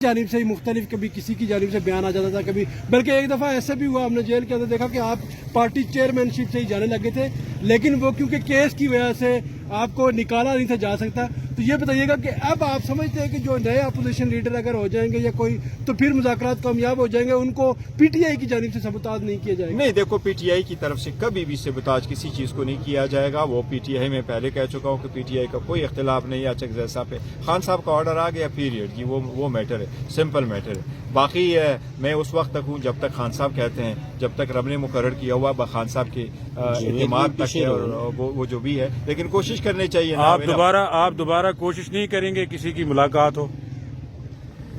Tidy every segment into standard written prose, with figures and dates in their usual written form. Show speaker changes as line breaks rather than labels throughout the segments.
جانب سے ہی مختلف، کبھی کسی کی جانب سے بیان آ جاتا تھا، کبھی بلکہ ایک دفعہ ایسے بھی ہوا، ہم نے جیل کے اندر دیکھا کہ آپ پارٹی چیئرمین شپ سے ہی جانے لگے تھے، لیکن وہ کیونکہ کیس کی وجہ سے آپ کو نکالا نہیں تھا جا سکتا. تو یہ بتائیے گا کہ اب آپ سمجھتے ہیں کہ جو نئے اپوزیشن لیڈر اگر ہو جائیں گے یا کوئی، تو پھر مذاکرات کامیاب ہو جائیں گے، ان کو پی ٹی آئی کی جانب سے سبوتاژ نہیں کیا جائے گا؟
نہیں، دیکھو پی ٹی آئی کی طرف سے کبھی بھی سبوتاژ کسی چیز کو نہیں کیا جائے گا. وہ پی ٹی آئی میں پہلے کہہ چکا ہوں کہ پی ٹی آئی کا کوئی اختلاف نہیں ہے. اچھا جیسا پہ خان صاحب کا آرڈر آ گیا پیریڈ کی، وہ میٹر ہے، سمپل میٹر ہے. باقی میں اس وقت تک ہوں جب تک خان صاحب کہتے ہیں، جب تک رب نے مقرر کیا ہوا خان صاحب کے اعتماد تک ہے، اور وہ جو بھی ہے، لیکن کوشش کرنی چاہیے.
آپ دوبارہ کوشش نہیں کریں گے کسی کی ملاقات ہو؟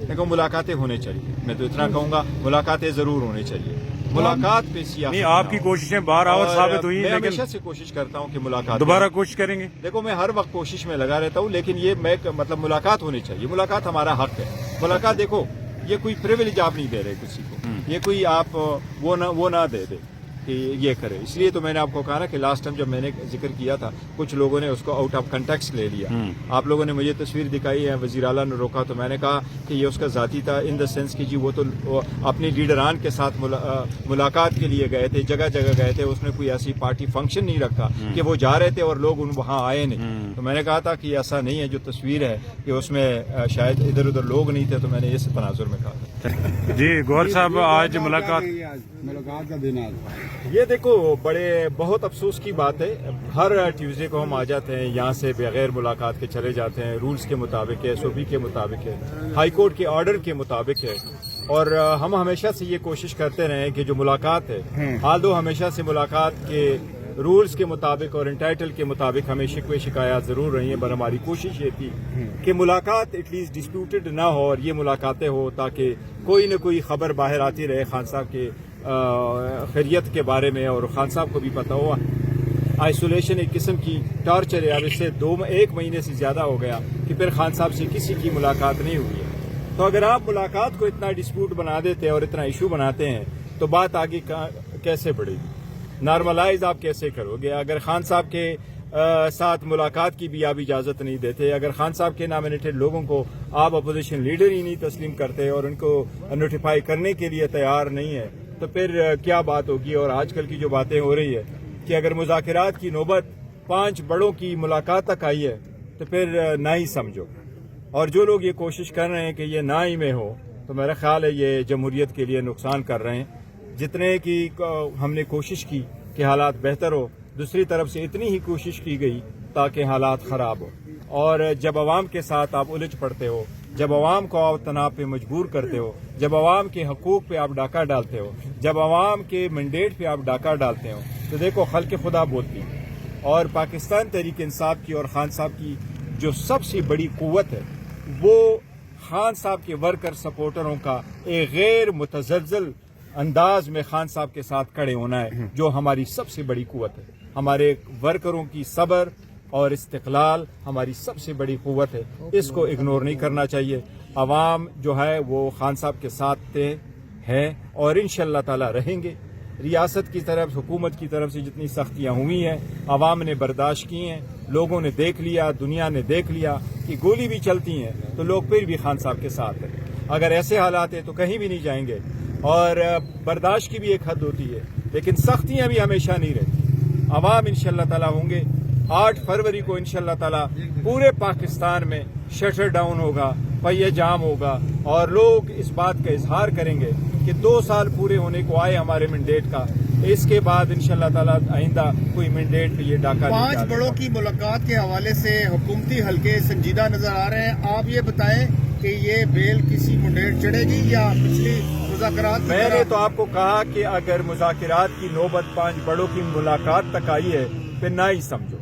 دیکھو ملاقاتیں ہونے چاہیے، میں تو اتنا کہوں گا ملاقاتیں ضرور ہونی چاہیے. ملاقات پہ سیاست
نہیں، آپ کی کوششیں بہرحال ثابت ہوئی،
میں
لیکن
ہمیشہ سے کوشش کرتا ہوں کہ ملاقات
دوبارہ کوشش کریں گے.
دیکھو میں ہر وقت کوشش میں لگا رہتا ہوں، لیکن یہ میں مطلب ملاقات ہونی چاہیے. ملاقات ہمارا حق ہے. ملاقات دیکھو یہ کوئی پریویلیج آپ نہیں دے رہے کسی کو، یہ کوئی آپ وہ نہ دے دے کہ یہ کرے. اس لیے تو میں نے آپ کو کہا نا کہ لاسٹ ٹائم جب میں نے ذکر کیا تھا، کچھ لوگوں نے اس کو آؤٹ آف کنٹیکسٹ لے لیا. آپ لوگوں نے مجھے تصویر دکھائی ہے، وزیر اعلیٰ نے روکا، تو میں نے کہا کہ یہ اس کا ذاتی تھا، ان دا سینس کہ جی وہ تو اپنی لیڈران کے ساتھ ملاقات کے لیے گئے تھے، جگہ جگہ گئے تھے. اس نے کوئی ایسی پارٹی فنکشن نہیں رکھا کہ وہ جا رہے تھے اور لوگ وہاں آئے نہیں. تو میں نے کہا تھا کہ ایسا نہیں ہے. جو تصویر ہے کہ اس میں شاید ادھر ادھر لوگ نہیں تھے، تو میں نے اس تناظر میں کہا تھا.
جی گوہر صاحب، آج ملاقات
کا دن
یہ دیکھو بہت افسوس کی بات ہے. ہر ٹیوزڈے کو ہم آ جاتے ہیں یہاں سے بغیر ملاقات کے چلے جاتے ہیں. رولز کے مطابق ہے، ایس او پی کے مطابق ہے، ہائی کورٹ کے آرڈر کے مطابق ہے. اور ہم ہمیشہ سے یہ کوشش کرتے رہے کہ جو ملاقات ہے، حال دو ہمیشہ سے ملاقات کے رولز کے مطابق اور انٹائٹل کے مطابق ہمیں شکوے شکایات ضرور رہی ہیں، پر ہماری کوشش یہ تھی کہ ملاقات ایٹ لیسٹ ڈسپیوٹڈ نہ ہو، اور یہ ملاقاتیں ہو تاکہ کوئی نہ کوئی خبر باہر آتی رہے خان صاحب کے خیریت کے بارے میں، اور خان صاحب کو بھی پتا ہوا. آئسولیشن ایک قسم کی ٹارچر ہے. اب اس سے 1 مہینے سے زیادہ ہو گیا کہ پھر خان صاحب سے کسی کی ملاقات نہیں ہوئی ہے. تو اگر آپ ملاقات کو اتنا ڈسپیوٹ بنا دیتے اور اتنا ایشو بناتے ہیں تو بات آگے کیسے بڑھے گی؟ نارملائز آپ کیسے کرو گے؟ اگر خان صاحب کے ساتھ ملاقات کی بھی آپ اجازت نہیں دیتے، اگر خان صاحب کے نامینیٹڈ لوگوں کو آپ اپوزیشن لیڈر ہی نہیں تسلیم کرتے اور ان کو نوٹیفائی کرنے کے لیے تیار نہیں ہے، تو پھر کیا بات ہوگی؟ اور آج کل کی جو باتیں ہو رہی ہے کہ اگر مذاکرات کی نوبت 5 بڑوں کی ملاقات تک آئی ہے تو پھر نہ ہی سمجھو. اور جو لوگ یہ کوشش کر رہے ہیں کہ یہ نہ ہی میں ہو، تو میرا خیال ہے یہ جمہوریت کے لیے نقصان کر رہے ہیں. جتنے کی ہم نے کوشش کی کہ حالات بہتر ہو، دوسری طرف سے اتنی ہی کوشش کی گئی تاکہ حالات خراب ہو. اور جب عوام کے ساتھ آپ الجھ پڑتے ہو، جب عوام کو آپ تناؤ پہ مجبور کرتے ہو، جب عوام کے حقوق پہ آپ ڈاکہ ڈالتے ہو، جب عوام کے مینڈیٹ پہ آپ ڈاکہ ڈالتے ہو، تو دیکھو خلق خدا بولتی ہے. اور پاکستان تحریک انصاف کی اور خان صاحب کی جو سب سے بڑی قوت ہے، وہ خان صاحب کے ورکر سپورٹروں کا ایک غیر متزلزل انداز میں خان صاحب کے ساتھ کھڑے ہونا ہے، جو ہماری سب سے بڑی قوت ہے. ہمارے ورکروں کی صبر اور استقلال ہماری سب سے بڑی قوت ہے. اس کو اگنور نہیں کرنا چاہیے. عوام جو ہے وہ خان صاحب کے ساتھ ہے اور انشاءاللہ تعالی رہیں گے. ریاست کی طرف، حکومت کی طرف سے جتنی سختیاں ہوئی ہیں، عوام نے برداشت کی ہیں. لوگوں نے دیکھ لیا، دنیا نے دیکھ لیا کہ گولی بھی چلتی ہیں تو لوگ پھر بھی خان صاحب کے ساتھ ہیں. اگر ایسے حالات ہیں تو کہیں بھی نہیں جائیں گے. اور برداشت کی بھی ایک حد ہوتی ہے، لیکن سختیاں بھی ہمیشہ نہیں رہتی. عوام انشاءاللہ تعالی ہوں گے. 8 فروری کو انشاءاللہ تعالی پورے پاکستان میں شٹر ڈاؤن ہوگا، پہیہ جام ہوگا، اور لوگ اس بات کا اظہار کریں گے کہ 2 سال پورے ہونے کو آئے ہمارے مینڈیٹ کا. اس کے بعد انشاءاللہ تعالی آئندہ کوئی مینڈیٹ پہ یہ ڈاکہ نہیں.
5 بڑوں کی ملاقات کے حوالے سے حکومتی حلقے سنجیدہ نظر آ رہے ہیں. آپ یہ بتائیں کہ یہ بیل کسی مینڈیٹ چڑھے گی یا پچھلی مذاکرات؟
میں نے تو آپ کو کہا کہ اگر مذاکرات کی نوبت 5 بڑوں کی ملاقات تک آئی ہے پھر نہ ہی سمجھو.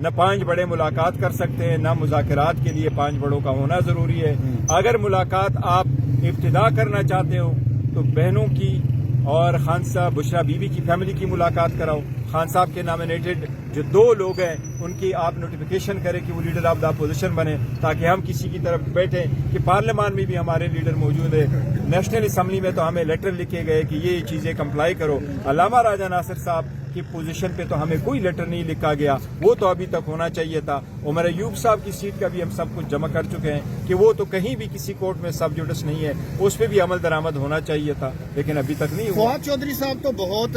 نہ 5 بڑے ملاقات کر سکتے ہیں، نہ مذاکرات کے لیے 5 بڑوں کا ہونا ضروری ہے. اگر ملاقات آپ ابتدا کرنا چاہتے ہو تو بہنوں کی اور خان صاحب بشرا بی بی کی فیملی کی ملاقات کراؤ. خان صاحب کے نامینیٹڈ جو 2 لوگ ہیں ان کی آپ نوٹیفیکیشن کریں کہ وہ لیڈر آف دا اپوزیشن بنے, تاکہ ہم کسی کی طرف بیٹھیں کہ پارلیمان میں بھی ہمارے لیڈر موجود ہے. نیشنل اسمبلی میں تو ہمیں لیٹر لکھے گئے کہ یہ چیزیں کمپلائی کرو. علامہ راجہ ناصر صاحب کی پوزیشن پہ تو ہمیں کوئی لیٹر نہیں لکھا گیا, وہ تو ابھی تک ہونا چاہیے تھا. عمر ایوب صاحب کی سیٹ کا بھی ہم سب کچھ جمع کر چکے ہیں کہ وہ تو کہیں بھی کسی کورٹ میں سب جوڈس نہیں ہے, اس پہ بھی عمل درآمد ہونا چاہیے تھا, لیکن ابھی تک نہیں ہوا.
فواد چودھری صاحب تو بہت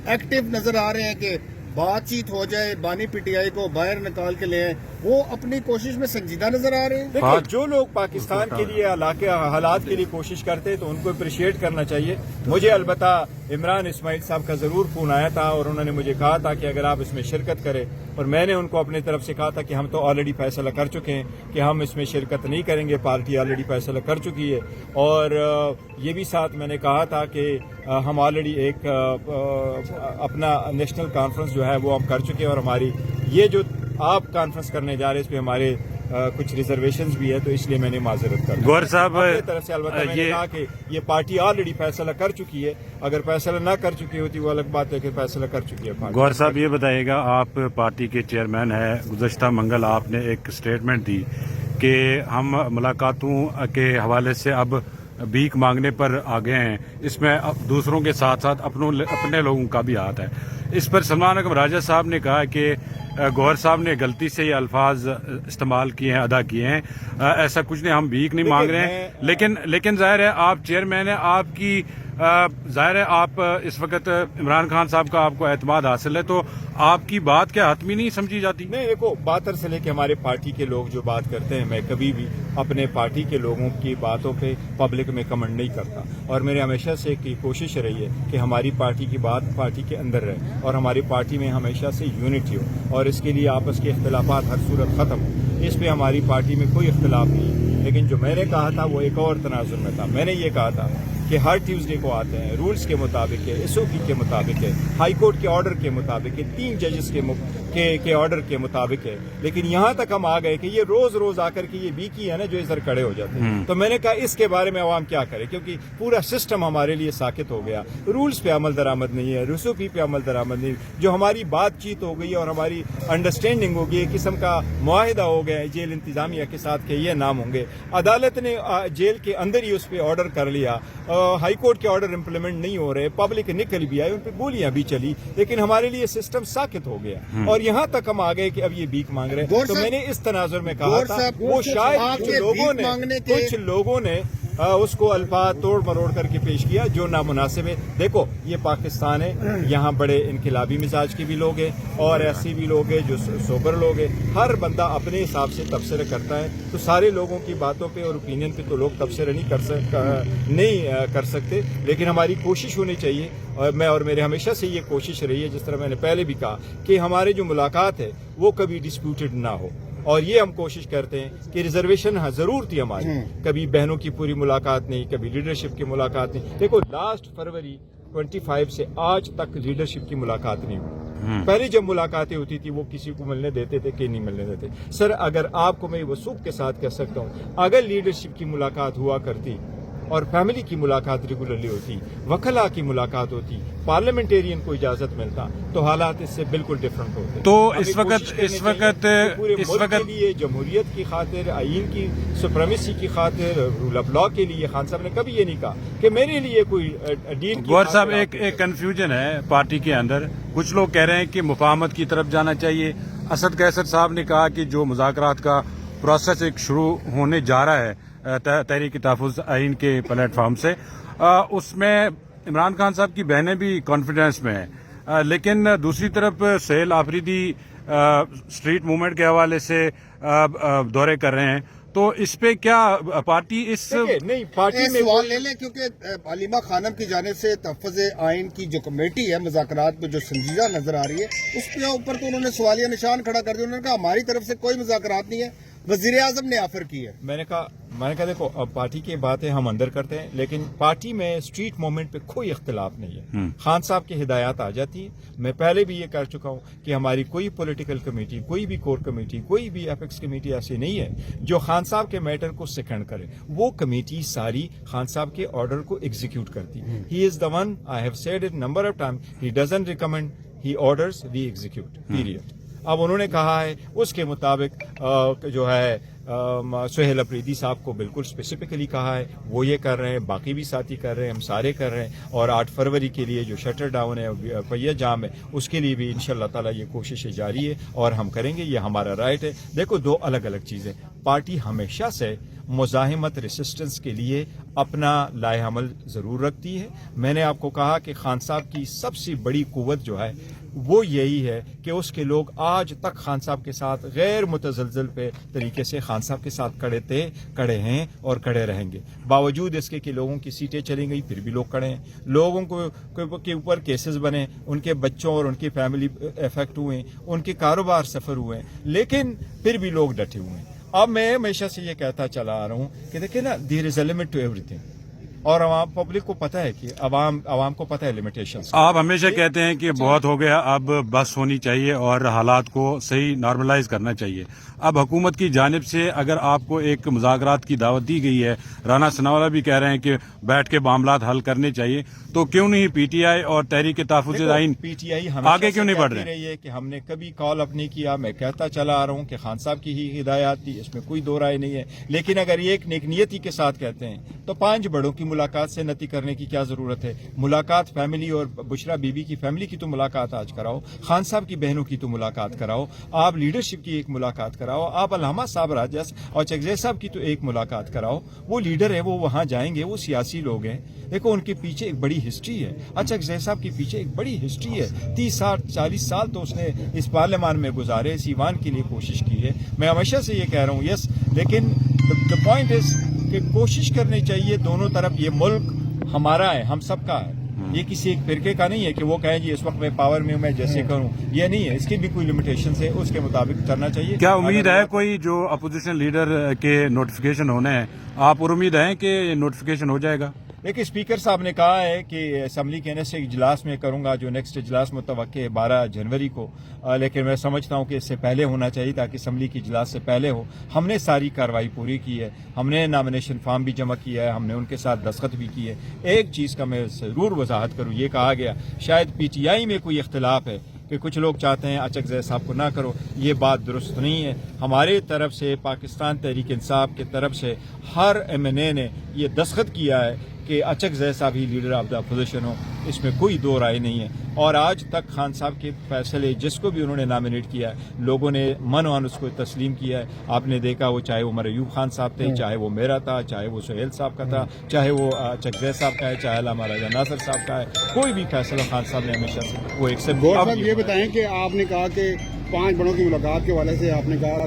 ایکٹیو نظر آ رہے ہیں کہ بات چیت ہو جائے, بانی پی ٹی آئی کو باہر نکال کے لے آئیں, وہ اپنی کوشش میں سنجیدہ نظر آ رہے ہیں.
دیکھیں, جو لوگ پاکستان کے لیے حالات کے لیے کوشش کرتے تو ان کو اپریشیٹ کرنا چاہیے. مجھے البتہ عمران اسماعیل صاحب کا ضرور فون آیا تھا اور انہوں نے مجھے کہا تھا کہ اگر آپ اس میں شرکت کریں, اور میں نے ان کو اپنی طرف سے کہا تھا کہ ہم تو آلریڈی فیصلہ کر چکے ہیں کہ ہم اس میں شرکت نہیں کریں گے, پارٹی آلریڈی فیصلہ کر چکی ہے. اور یہ بھی ساتھ میں نے کہا تھا کہ ہم آلریڈی ایک اپنا نیشنل کانفرنس جو ہے وہ ہم کر چکے ہیں, اور ہماری یہ جو آپ کانفرنس کرنے جا رہے ہیں اس پہ ہمارے کچھ ریزرویشنز بھی ہے, تو اس لیے میں نے معذرت کر
گوہر صاحب
اپنی طرف سے. البتہ میں نے کہا کہ یہ پارٹی آلریڈی فیصلہ کر چکی ہے, اگر فیصلہ نہ کر چکی ہوتی وہ الگ بات ہے کہ فیصلہ کر چکی ہے پارٹی.
گوہر صاحب یہ بتائیے گا, آپ پارٹی کے چیئرمین ہیں, گزشتہ منگل آپ نے ایک سٹیٹمنٹ دی کہ ہم ملاقاتوں کے حوالے سے اب بھیک مانگنے پر آ گئے ہیں, اس میں دوسروں کے ساتھ ساتھ اپنے لوگوں کا بھی ہاتھ ہے. اس پر سلمان اکرم راجہ صاحب نے کہا کہ گوہر صاحب نے غلطی سے یہ الفاظ استعمال کیے ہیں, ادا کیے ہیں, ایسا کچھ نہیں, ہم بھیک نہیں مانگ رہے ہیں. لیکن ظاہر ہے آپ چیئرمین ہیں, آپ کی ظاہر ہے آپ اس وقت عمران خان صاحب کا آپ کو اعتماد حاصل ہے, تو آپ کی بات کیا حتمی نہیں سمجھی جاتی؟
نہیں, دیکھو بات اصل ہے کہ ہمارے پارٹی کے لوگ جو بات کرتے ہیں, میں کبھی بھی اپنے پارٹی کے لوگوں کی باتوں پہ پبلک میں کمنٹ نہیں کرتا, اور میرے ہمیشہ سے ایک کوشش رہی ہے کہ ہماری پارٹی کی بات پارٹی کے اندر رہے اور ہماری پارٹی میں ہمیشہ سے یونٹی ہو, اور اس کے لیے آپس کے اختلافات ہر صورت ختم ہو. اس پہ ہماری پارٹی میں کوئی اختلاف نہیں. لیکن جو میں نے کہا تھا وہ ایک اور تناظر میں تھا. میں نے یہ کہا تھا کہ ہر ٹیوزڈے کو آتے ہیں, رولز کے مطابق ہے, ایس او پی کے مطابق ہے, ہائی کورٹ کے آرڈر کے مطابق ہے, 3 ججز کے آرڈر کے مطابق ہے. لیکن یہاں تک ہم آ گئے کہ یہ روز آ کر کے یہ بیکی ہے نا جو ادھر کھڑے ہو جاتے ہیں. تو میں نے کہا اس کے بارے میں عوام کیا کرے, کیونکہ پورا سسٹم ہمارے لیے ساکت ہو گیا. رولز پہ عمل درآمد نہیں ہے, ایس او پی پہ عمل درآمد نہیں. جو ہماری بات چیت ہو گئی اور ہماری انڈرسٹینڈنگ ہو گئی, ایک قسم کا معاہدہ ہو گیا جیل انتظامیہ کے ساتھ کہ یہ نام ہوں گے. عدالت نے جیل کے اندر ہی اس پہ آرڈر کر لیا, ہائی کورٹ کے آرڈر امپلیمنٹ نہیں ہو رہے, پبلک نکل بھی آئی, ان پہ گولیاں بھی چلی, لیکن ہمارے لیے سسٹم ساکت ہو گیا. اور یہاں تک ہم آ گئے کہ اب یہ بھیک مانگ رہے ہیں. تو میں نے اس تناظر میں کہا تھا وہ شاید کچھ لوگوں نے اس کو الفاظ توڑ مروڑ کر کے پیش کیا جو نامناسب ہے. دیکھو یہ پاکستان ہے, یہاں بڑے انقلابی مزاج کے بھی لوگ ہیں اور ایسے بھی لوگ ہیں جو سوبر لوگ ہیں. ہر بندہ اپنے حساب سے تبصرہ کرتا ہے, تو سارے لوگوں کی باتوں پہ اور اوپینین پہ تو لوگ تبصرہ نہیں کر سکتے. لیکن ہماری کوشش ہونی چاہیے, اور میرے ہمیشہ سے یہ کوشش رہی ہے, جس طرح میں نے پہلے بھی کہا, کہ ہمارے جو ملاقات ہے وہ کبھی ڈسپیوٹڈ نہ ہو. اور یہ ہم کوشش کرتے ہیں کہ ریزرویشن ضرور تھی ہماری, کبھی بہنوں کی پوری ملاقات نہیں, کبھی لیڈرشپ کی ملاقات نہیں. دیکھو لاسٹ فروری 25 سے آج تک لیڈرشپ کی ملاقات نہیں ہوئی. پہلے جب ملاقاتیں ہوتی تھی وہ کسی کو ملنے دیتے تھے کہ نہیں ملنے دیتے. سر اگر آپ کو میں وثوق کے ساتھ کہہ سکتا ہوں, اگر لیڈرشپ کی ملاقات ہوا کرتی اور فیملی کی ملاقات ریگولرلی ہوتی, وکلاء کی ملاقات ہوتی, پارلیمنٹیرین کو اجازت ملتا, تو حالات اس سے بالکل ڈفرنٹ ہوتے.
تو اس وقت
کے لیے جمہوریت کی خاطر, آئین کی سپریمیسی کی خاطر, رول آف لا کے لیے خان صاحب نے کبھی یہ نہیں کہا کہ میرے لیے کوئی ڈیل.
گوہر صاحب ایک کنفیوژن ہے پارٹی کے اندر, کچھ لوگ کہہ رہے ہیں کہ مفاہمت کی طرف جانا چاہیے. اسد قیصر صاحب نے کہا کہ جو مذاکرات کا پروسیس ایک شروع ہونے جا رہا ہے تحریک تحفظ آئین کے پلیٹ فارم سے, اس میں عمران خان صاحب کی بہنیں بھی کانفیڈنس میں ہیں, لیکن دوسری طرف سہیل آفریدی اسٹریٹ موومنٹ کے حوالے سے دورے کر رہے ہیں. تو اس پہ کیا پارٹی
نہیں پارٹی میں سوال لے لیں, کیونکہ علیمہ خانم کی جانب سے تحفظ آئین کی جو کمیٹی ہے مذاکرات پہ جو سنجیدہ نظر آ رہی ہے, اس کے اوپر تو انہوں نے سوالیہ نشان کھڑا کر دیا. انہوں نے کہا ہماری طرف سے کوئی مذاکرات نہیں ہے, وزیر اعظم نے آفر کی ہے. میں نے کہا
دیکھو پارٹی کی باتیں ہم اندر کرتے ہیں, لیکن پارٹی میں اسٹریٹ موومنٹ پہ کوئی اختلاف نہیں ہے. خان صاحب کی ہدایات آ جاتی ہیں. میں پہلے بھی یہ کر چکا ہوں کہ ہماری کوئی پولیٹیکل کمیٹی, کوئی بھی کور کمیٹی, کوئی بھی ایپیکس کمیٹی ایسی نہیں ہے جو خان صاحب کے میٹر کو سیکنڈ کرے. وہ کمیٹی ساری خان صاحب کے آرڈر کو ایگزیکیوٹ کرتی. He is the one, I have said it number of time, he doesn't recommend he orders, we execute, period. اب انہوں نے کہا ہے اس کے مطابق جو ہے سہیل اپریدی صاحب کو بالکل اسپیسیفکلی کہا ہے، وہ یہ کر رہے ہیں، باقی بھی ساتھی کر رہے ہیں، ہم سارے کر رہے ہیں، اور 8 فروری کے لیے جو شٹر ڈاؤن ہے، پہیہ جام ہے، اس کے لیے بھی انشاءاللہ تعالیٰ یہ کوششیں جاری ہے اور ہم کریں گے، یہ ہمارا رائٹ ہے. دیکھو 2 الگ الگ چیزیں. پارٹی ہمیشہ سے مزاحمت ریسسٹنس کے لیے اپنا لائحہ عمل ضرور رکھتی ہے. میں نے آپ کو کہا کہ خان صاحب کی سب سے بڑی قوت جو ہے وہ یہی ہے کہ اس کے لوگ آج تک خان صاحب کے ساتھ غیر متزلزل پہ طریقے سے خان صاحب کے ساتھ کڑے ہیں اور کڑے رہیں گے. باوجود اس کے کہ لوگوں کی سیٹیں چلی گئی پھر بھی لوگ کڑے ہیں، لوگوں کے اوپر کیسز بنے، ان کے بچوں اور ان کی فیملی افیکٹ ہوئے، ان کے کاروبار سفر ہوئے، لیکن پھر بھی لوگ ڈٹے ہوئے ہیں. اب میں ہمیشہ سے یہ کہتا چلا آ رہا ہوں کہ دیکھیں نا، there is a limit to ایوری تھنگ، اور عوام پبلک کو پتہ ہے کہ عوام کو پتہ ہے لمیٹیشنز.
آپ ہمیشہ کہتے ہیں کہ بہت ہو گیا، اب بس ہونی چاہیے اور حالات کو صحیح نارملائز کرنا چاہیے. اب حکومت کی جانب سے اگر آپ کو ایک مذاکرات کی دعوت دی گئی ہے، رانا ثناءاللہ بھی کہہ رہے ہیں کہ بیٹھ کے معاملات حل کرنے چاہیے، تو کیوں نہیں پی ٹی آئی اور تحریک تحفظ آئین آگے کیوں نہیں بڑھ رہے ہیں؟
کہ ہم نے کبھی کال اپ نہیں کیا. میں کہتا چلا آ رہا ہوں کہ خان صاحب کی ہی ہدایات تھی، اس میں کوئی دو رائے نہیں ہے. لیکن اگر یہ ایک نیک نیتی کے ساتھ کہتے ہیں تو 5 بڑوں کی ملاقات سے نتی کرنے کی کیا ضرورت ہے؟ ملاقات فیملی اور بشرا بی بی کی فیملی کی تو ملاقات آج کراؤ، خان صاحب کی بہنوں کی تو ملاقات کراؤ، آپ لیڈرشپ کی ایک ملاقات کراؤ، آپ علامہ صاحب راجس اور چکزے صاحب کی تو ایک ملاقات کراؤ. وہ لیڈر ہے، وہ وہاں جائیں گے، وہ سیاسی لوگ ہیں. دیکھو ان کے پیچھے ایک بڑی ہسٹری ہے. اچھا چکزے صاحب کے پیچھے ایک بڑی ہسٹری ہے. 30-40 سال تو اس نے اس پارلیمان میں گزارے، اس ایوان کے لیے کوشش کی ہے. میں ہمیشہ سے یہ کہہ رہا ہوں یس، لیکن the point is کہ کوشش کرنی چاہیے دونوں طرف. یہ ملک ہمارا ہے، ہم سب کا ہے، یہ کسی ایک فرقے کا نہیں ہے کہ وہ کہیں جی اس وقت میں پاور میں ہوں، میں جیسے کروں. یہ نہیں ہے، اس کی بھی کوئی لمیٹیشنز ہے، اس کے مطابق کرنا چاہیے.
کیا امید ہے کوئی جو اپوزیشن لیڈر کے نوٹیفیکیشن ہونے ہیں، آپ پر امید ہیں کہ نوٹیفیکیشن ہو جائے گا؟
دیکھیے اسپیکر صاحب نے کہا ہے کہ اسمبلی کے نیکسٹ اجلاس میں کروں گا، جو نیکسٹ اجلاس متوقع ہے 12 جنوری کو. لیکن میں سمجھتا ہوں کہ اس سے پہلے ہونا چاہیے تاکہ اسمبلی کی اجلاس سے پہلے ہو. ہم نے ساری کارروائی پوری کی ہے، ہم نے نامینیشن فارم بھی جمع کیا ہے، ہم نے ان کے ساتھ دستخط بھی کیے. ایک چیز کا میں ضرور وضاحت کروں، یہ کہا گیا شاید پی ٹی آئی میں کوئی اختلاف ہے کہ کچھ لوگ چاہتے ہیں اچکزئی صاحب کو نہ کرو. یہ بات درست نہیں ہے. ہمارے طرف سے، پاکستان تحریک انصاف کی طرف سے ہر ایم این اے نے یہ دستخط کیا ہے کہ اچکزئی صاحب ہی لیڈر آف دا اپوزیشن ہو. اس میں کوئی دو رائے نہیں ہے. اور آج تک خان صاحب کے فیصلے جس کو بھی انہوں نے نامینیٹ کیا ہے، لوگوں نے من اس کو تسلیم کیا ہے. آپ نے دیکھا وہ چاہے عمر ایوب خان صاحب تھے، چاہے وہ میرا تھا، چاہے وہ سہیل صاحب کا تھا، چاہے وہ اچکزئی صاحب کا ہے، چاہے علامہ راجہ ناصر صاحب کا ہے. کوئی بھی فیصلہ خان صاحب نے ہمیشہ سے وہ ایکسپٹ.
گور صاحب یہ بتائیں کہ آپ نے کہا کہ 5 بڑوں کی ملاقات کے حوالے سے آپ نے کہا